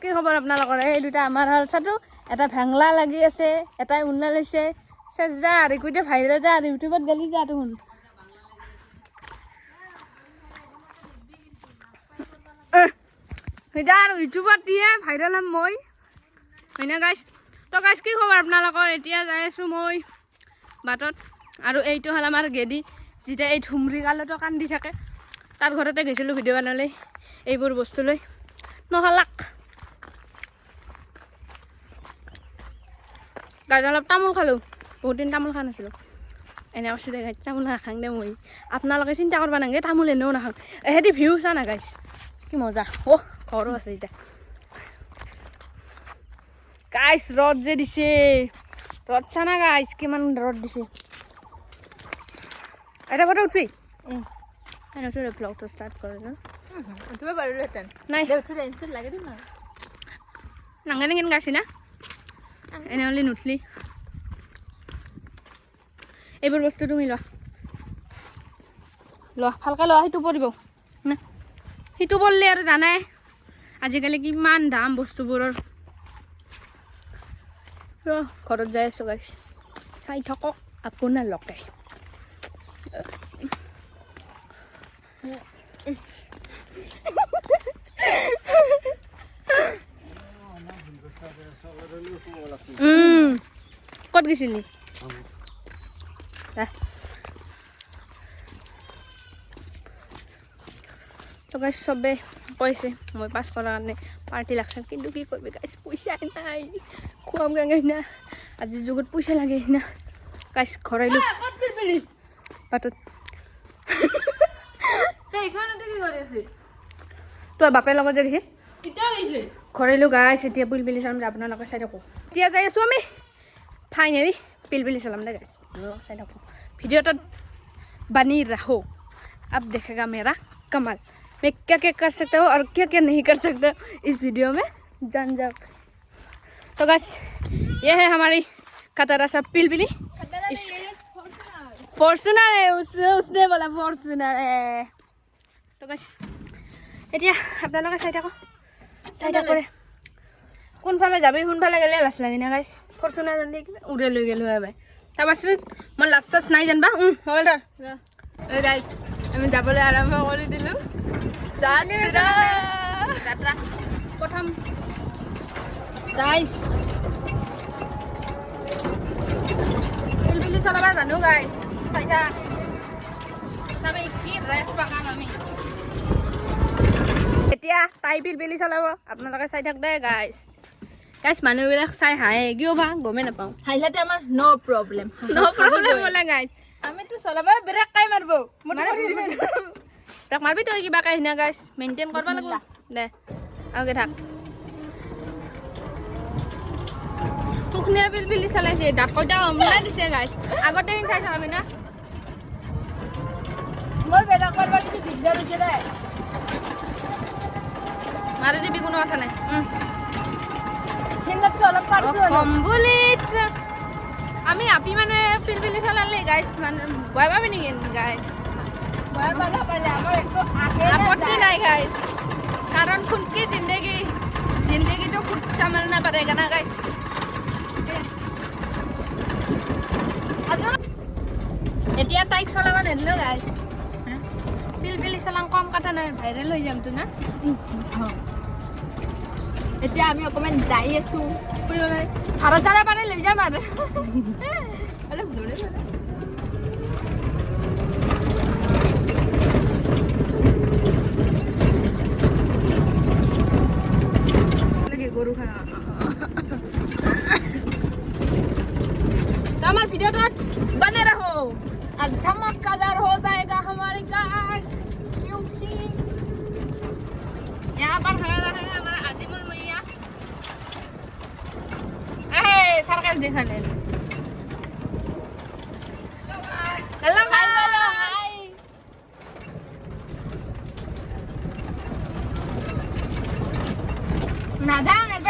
কি খবৰ আপোনালোকৰ? এই দুটা আমাৰ হাল চাটো এটা ভেংলা লাগি আছে, এটাই উন্না লৈছে। যা আৰু কুইতে ভাইৰেল যা আৰু ইউটিউবত গেলি যা দেখোন। সেইটা আৰু ইউটিউবত দিয়ে ভাইৰেল হ'ম মই, হয়নে গাইছ? তো গাইছ কি খবৰ আপোনালোকৰ? এতিয়া যাই আছোঁ মই বাটত, আৰু এইটো হ'ল আমাৰ গেদি, যেতিয়া এই ধুমৰি কালতো কান্দি থাকে, তাৰ ঘৰতে গৈছিলোঁ ভিডিঅ' বনালে এইবোৰ বস্তু লৈ নহলাক। গাইজ অলপ তামোল খালোঁ, বহুত দিন তামোল খোৱা নাছিলোঁ। এনে কৈছে দে গাইজ তামোল নাখাং দে মই, আপোনালোকে চিন্তা কৰিব নালাগে তামোল এনেও নাখাওঁ। এহেঁতি ভিউ চা না গাইজ, কি মজা। ঘৰো আছে এতিয়া গাইজ, ৰ'দ যে দিছে, ৰ'দ চা না গাইজ কিমান ৰ'দ দিছে। এটা ফটো উঠবি ব্লগটো ষ্টাৰ্ট কৰে ন? উঠিব পাৰিলোহেঁতেন। নাই উঠি লাগে দিম আৰু নাংগানি কেন গাইছি না এনেহ'লে নুঠলি। এইবোৰ বস্তু তুমি লোৱা ভালকৈ লোৱা, সেইটো পৰিব না, সেইটো পৰিলে আৰু জানাই আজিকালি কিমান দাম বস্তুবোৰৰ। ঘৰত যাই আছোঁ গাইছ, চাই থাকক আপোনালোকে। ক'ত গৈছিলি? তো গাইছ চবে কৈছে মই পাছ কৰাৰ কাৰণে পাৰ্টি লাগছে, কিন্তু কি কৰিবি গাইছ পইচা নাই, খুৱাম গাঙে না, আজিৰ যুগত পইচা লাগে না গাইছ। ঘৰ আহিলোঁ বাটত। তই বাপেৰ লগত যে গৈছে ঘৰ আহিলোঁ গাইছ। এতিয়া পিলপিলি চাম দে, আপোনালোকে চাই থাকোঁ। এতিয়া যাই আছোঁ আমি ফাইনেলি पिलपिली सलाम दे गाइस, साइड आपको वीडियो तो बनी रहो, अब देखेगा मेरा कमाल। मैं क्या क्या कर सकता हूँ और क्या क्या नहीं कर सकता इस वीडियो में जान जाओ। तो गाइस ये है हमारी खतरा सा पिलपिली, फॉर्च्यूनर है, उसने बोला फॉर्च्यूनर है। तो गाइस এতিয়া আপোনালোকে চাই থাকক, চাই থাকৰে কোনফালে যাবি কোনফালে গেলে লাজ লাগে না গাইছ। ফৰ্চুনাৰ জানি উৰে লৈ গেলো এবাৰ, তাৰপাছত মই লাজ চাজ নাই জানবা। মোবাইল ধৰ গাইছ, আমি যাবলৈ আৰম্ভ কৰি দিলোঁ যাত্ৰা। প্ৰথম গাইছ পিলপিলি চলাবা জানো গাইছ, চাই থাক চাবি কি ৰেছ পাকাম আমি। এতিয়া তাই পিলপিলি চলাব, আপোনালোকে চাই থাক দে গাইছ। গাইছ মানুহবিলাক চাই হাঁহে কিয় বা গমেই নাপাওঁ। হাইলাতে আমাৰ ন' প্ৰব্লেম বোলে গাইছ, আমিতো চলাব ব্ৰেক কাই মাৰিব তাক মাৰবি তই কিবা কাই সিনা গাইছ, মেইনটেইন কৰিব লাগিব দে। আগে থাক সুখনীয়া পিলপিলি চলাইছে, ডাকটা অমলাই দিছে গাইছ। আগতে চাই চাবি না, মই ব্ৰেক মাৰিব কিন্তু দিগদাৰ হৈছে দে। মাৰি দিবি কোনো কথা নাই। অলপ পাৰিছোঁ কম্বলিত আমি আপি মানে পিলপিলি চলালে গাইছ মানে ভয় পাবি নেকি গাইছ? আপত্তি নাই গাইছ, কাৰণ খুদকি জিন্দগীটো খুদ চম্ভালনা পড়েগা না গাইছ। এতিয়া তাইক চলাব নেদিলোঁ গাইছ, পিলপিলি চলাম কম কথা নাই, ভাইৰেল হৈ যামতো না। এতিয়া আমি অকণমান যাই আছোঁ ফুৰিবলৈ, ভাড়া চাড়া পালে লৈ যাম আৰু অলপ জোৰে গৰু খা। तो हमारे वीडियो तक बने रहो, आज धमाकेदार हो जाएगा हमारे गाइस, क्योंकि यहाँ पर खड़ा है हमारा आजिमुल मैया। सरकार दिखाने हेलो